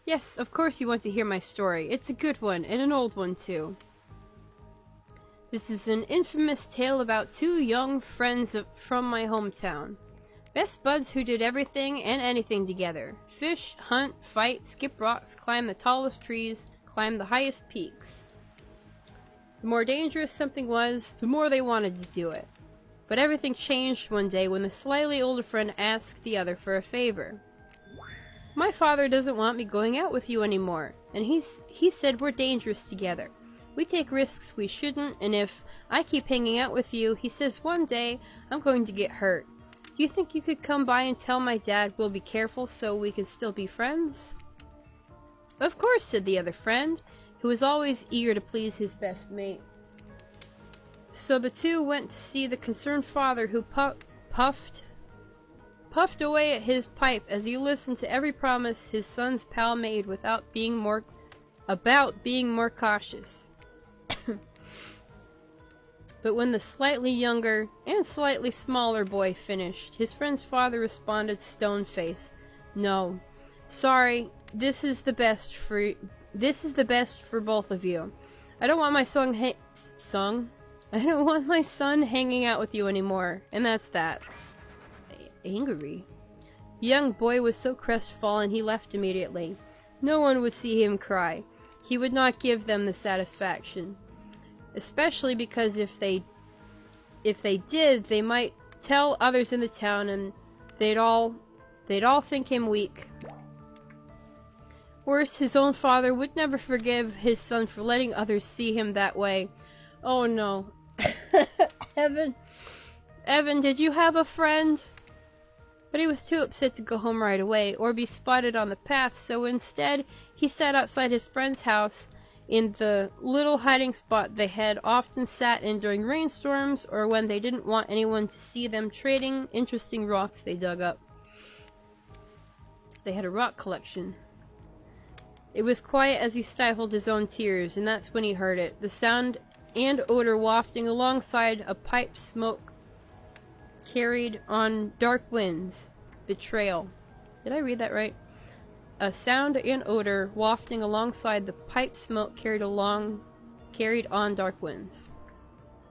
Yes, of course you want to hear my story. It's a good one, and an old one too. This is an infamous tale about two young friends from my hometown. Best buds who did everything and anything together. Fish, hunt, fight, skip rocks, climb the tallest trees, climb the highest peaks. The more dangerous something was, the more they wanted to do it. But everything changed one day when the slightly older friend asked the other for a favor. My father doesn't want me going out with you anymore, and he said we're dangerous together. We take risks we shouldn't, and if I keep hanging out with you, he says one day I'm going to get hurt. Do you think you could come by and tell my dad we'll be careful so we can still be friends? Of course, said the other friend, who was always eager to please his best mate. So the two went to see the concerned father, who puffed away at his pipe as he listened to every promise his son's pal made about being more cautious. But when the slightly younger and slightly smaller boy finished, his friend's father responded stone-faced, "No, sorry, this is the best for both of you. I don't want my I don't want my son hanging out with you anymore, and that's that." Angry. The young boy was so crestfallen he left immediately. No one would see him cry. He would not give them the satisfaction. Especially because if they did, they might tell others in the town and they'd all think him weak. Worse, his own father would never forgive his son for letting others see him that way. Oh no. Evan, did you have a friend? But he was too upset to go home right away or be spotted on the path, so instead he sat outside his friend's house in the little hiding spot they had often sat in during rainstorms or when they didn't want anyone to see them trading interesting rocks they dug up. They had a rock collection. It was quiet as he stifled his own tears, and that's when he heard it. The sound and odor wafting alongside a pipe smoke carried on dark winds. Betrayal. Did I read that right? A sound and odor wafting alongside the pipe smoke carried on dark winds.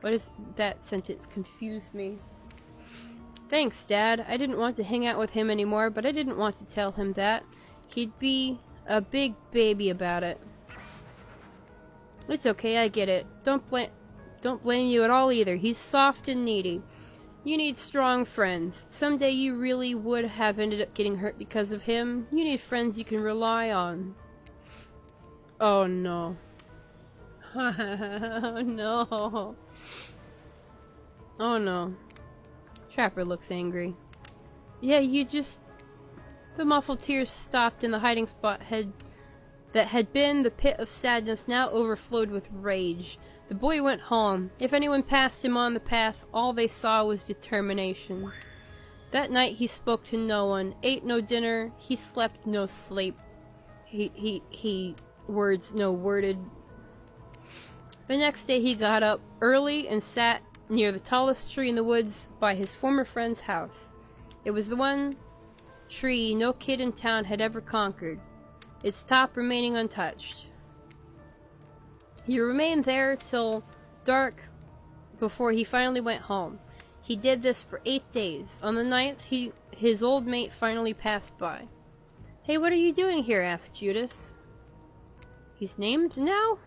What is that sentence? Confused me. Thanks, Dad. I didn't want to hang out with him anymore, but I didn't want to tell him that. He'd be a big baby about it. It's okay, I get it. Don't blame you at all either. He's soft and needy. You need strong friends. Someday you really would have ended up getting hurt because of him. You need friends you can rely on. Oh no. Oh no. Oh no. Trapper looks angry. Yeah, you just... The muffled tears stopped in the hiding spot that had been the pit of sadness now overflowed with rage. The boy went home. If anyone passed him on the path, all they saw was determination. That night he spoke to no one, ate no dinner, he slept no sleep. Words no worded. The next day he got up early and sat near the tallest tree in the woods by his former friend's house. It was the one tree no kid in town had ever conquered, its top remaining untouched. He remained there till dark before he finally went home. He did this for 8 days. On the 9th, his old mate finally passed by. "Hey, what are you doing here?" asked Judas. "He's named now?"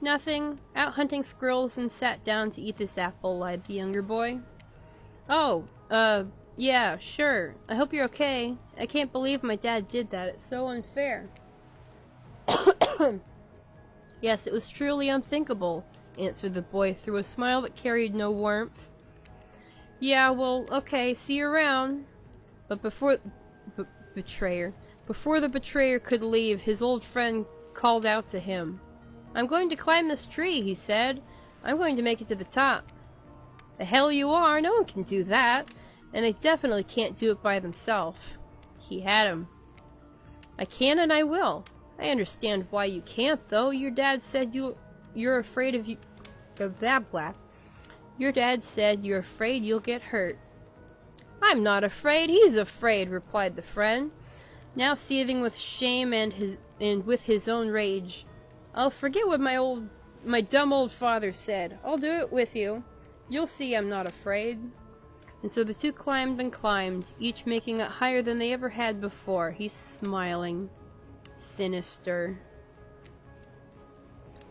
"Nothing. Out hunting squirrels and sat down to eat this apple," lied the younger boy. "Oh, yeah, sure. I hope you're okay. I can't believe my dad did that. It's so unfair." "Yes, it was truly unthinkable," answered the boy through a smile that carried no warmth. "Yeah, well, okay, see you around." But before the betrayer could leave, his old friend called out to him. "I'm going to climb this tree," he said. "I'm going to make it to the top." "The hell you are! No one can do that. And they definitely can't do it by themselves." He had him. "I can and I will. I understand why you can't, though. Your dad said you're afraid of you... Your dad said you're afraid you'll get hurt." "I'm not afraid. He's afraid," replied the friend. now seething with shame and with his own rage. I'll forget what my dumb old father said. I'll do it with you. You'll see I'm not afraid. And so the two climbed and climbed, each making it higher than they ever had before. He's smiling. Sinister.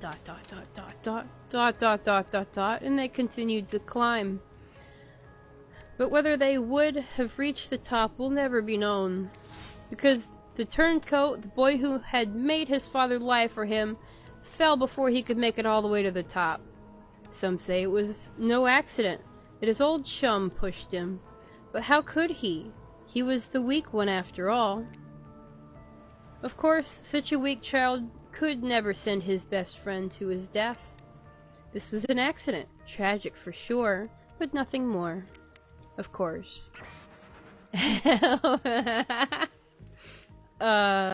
Dot dot dot dot dot dot dot dot dot dot, and they continued to climb. But whether they would have reached the top will never be known, because the turncoat, the boy who had made his father lie for him, fell before he could make it all the way to the top. Some say it was no accident, that his old chum pushed him. But how could he? He was the weak one after all. Of course, such a weak child could never send his best friend to his death. This was an accident, tragic for sure, but nothing more. Of course.